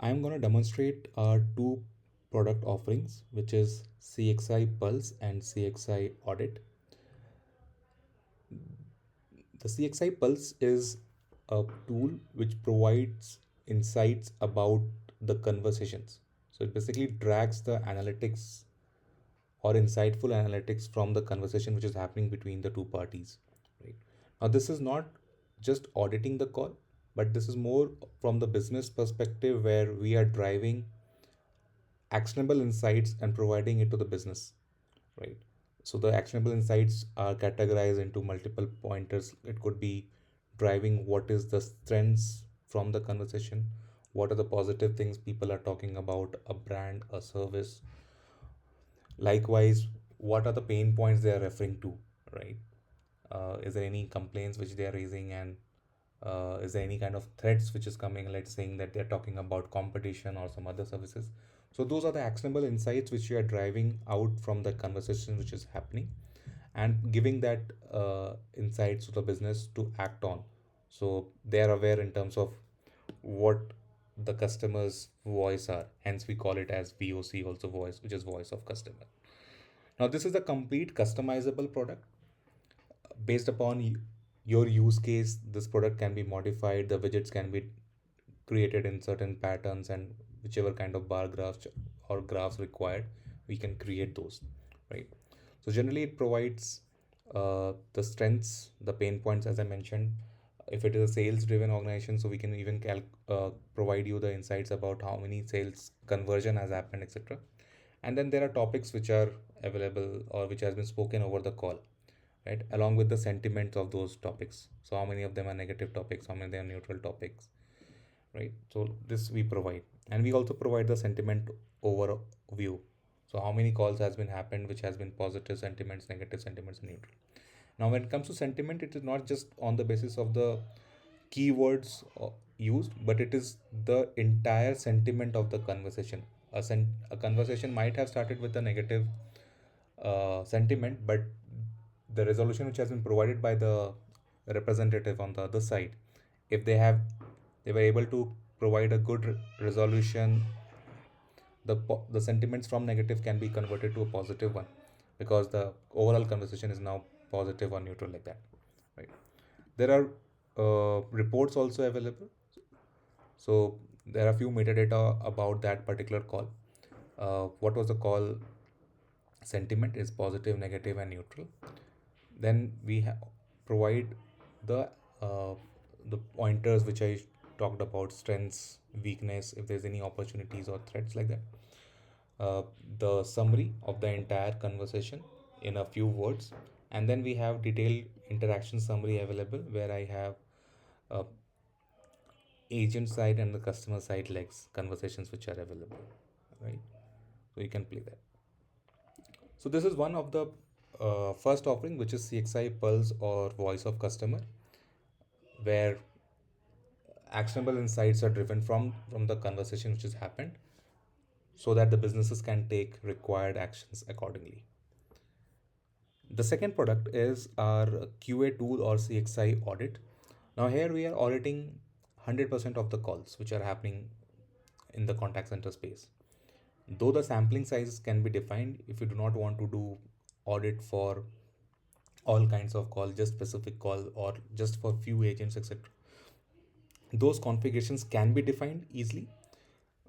I'm going to demonstrate two product offerings, which is CXI Pulse and CXI Audit. The CXI Pulse is a tool which provides insights about the conversations. So it basically drags the analytics or insightful analytics from the conversation which is happening between the two parties. Right. Now, this is not just auditing the call, but this is more from the business perspective where we are driving actionable insights and providing it to the business, right? So the actionable insights are categorized into multiple pointers. It could be driving what is the strengths from the conversation, what are the positive things people are talking about a brand, a service. Likewise, what are the pain points they are referring to, right? Is there any complaints which they are raising, and is there any kind of threats which is coming, let's saying that they're talking about competition or some other services. So those are the actionable insights which you are driving out from the conversation which is happening, and giving that insights to the business to act on, so they are aware in terms of what the customer's voice are, hence we call it as VOC, also voice, which is voice of customer. Now this is a complete customizable product based upon your use case. This product can be modified, the widgets can be created in certain patterns, and whichever kind of bar graphs or graphs required, we can create those, right? So generally it provides the strengths, the pain points, as I mentioned. If it is a sales driven organization, so we can even provide you the insights about how many sales conversion has happened, etc. And then there are topics which are available or which has been spoken over the call, right, along with the sentiments of those topics. So how many of them are negative topics, how many are neutral topics, right? So this we provide, and we also provide the sentiment overview. So how many calls has been happened which has been positive sentiments, negative sentiments, and neutral. Now when it comes to sentiment, it is not just on the basis of the keywords used, but it is the entire sentiment of the conversation. A conversation might have started with a negative sentiment, but the resolution which has been provided by the representative on the other side, if they were able to provide a good resolution, the sentiments from negative can be converted to a positive one, because the overall conversation is now positive or neutral, like that, right? There are reports also available. So there are few metadata about that particular call. What was the call sentiment, is positive, negative, and neutral. Then we provide the uh, the pointers which I talked about: strengths, weakness, if there's any opportunities or threats, like that. uh, the summary of the entire conversation in a few words, and then we have detailed interaction summary available, where I have uh, agent side and the customer side legs conversations which are available, right? So you can play that. So this is one of the first offering, which is CXI Pulse or Voice of Customer, where actionable insights are driven from the conversation which has happened, so that the businesses can take required actions accordingly. The second product is our QA tool or CXI Audit. Now here we are auditing 100% of the calls which are happening in the contact center space. Though the sampling sizes can be defined, if you do not want to do audit for all kinds of call, just specific call, or just for few agents, etc., those configurations can be defined easily.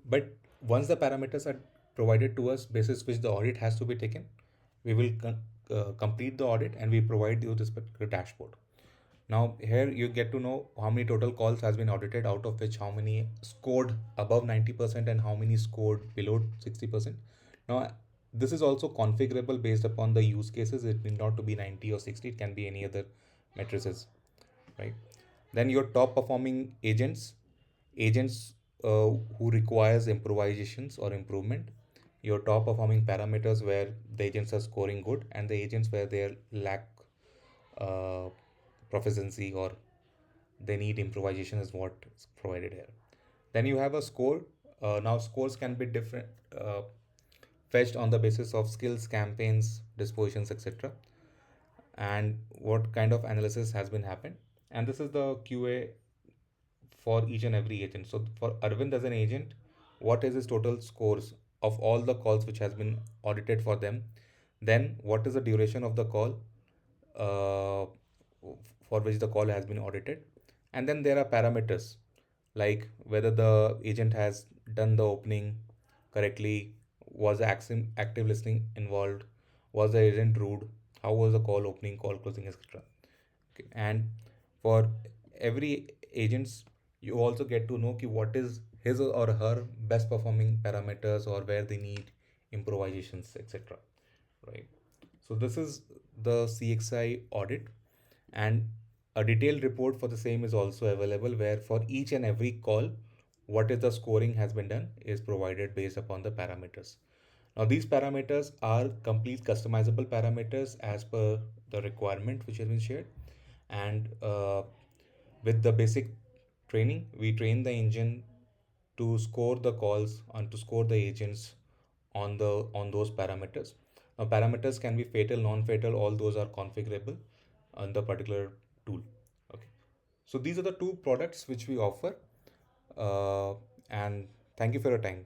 But once the parameters are provided to us, basis which the audit has to be taken, we will complete the audit and we provide you this particular dashboard. Now here you get to know how many total calls has been audited, out of which how many scored above 90% and how many scored below 60%. Now this is also configurable based upon the use cases. It need not to be 90 or 60, it can be any other matrices, right? Then your top performing agents who requires improvisations or improvement, your top performing parameters where the agents are scoring good, and the agents where they lack uh, proficiency or they need improvisation, is what is provided here. Then you have a score. Now scores can be different, fetched on the basis of skills, campaigns, dispositions, etc., and what kind of analysis has been happened. And this is the QA for each and every agent. So for Arvind as an agent, what is his total scores of all the calls which has been audited for them, then what is the duration of the call uh, for which the call has been audited, and then there are parameters like whether the agent has done the opening correctly, was the active listening involved, was the agent rude, how was the call opening, call closing, etc. Okay. And for every agents, you also get to know ki what is his or her best performing parameters or where they need improvisations, etc. Right. So this is the CXI audit, and a detailed report for the same is also available where for each and every call, what is the scoring has been done is provided based upon the parameters. Now these parameters are complete customizable parameters as per the requirement which has been shared, and with the basic training, we train the engine to score the calls and to score the agents on those parameters. Now parameters can be fatal, non-fatal, all those are configurable on the particular tool. Okay. So these are the two products which we offer, and thank you for your time.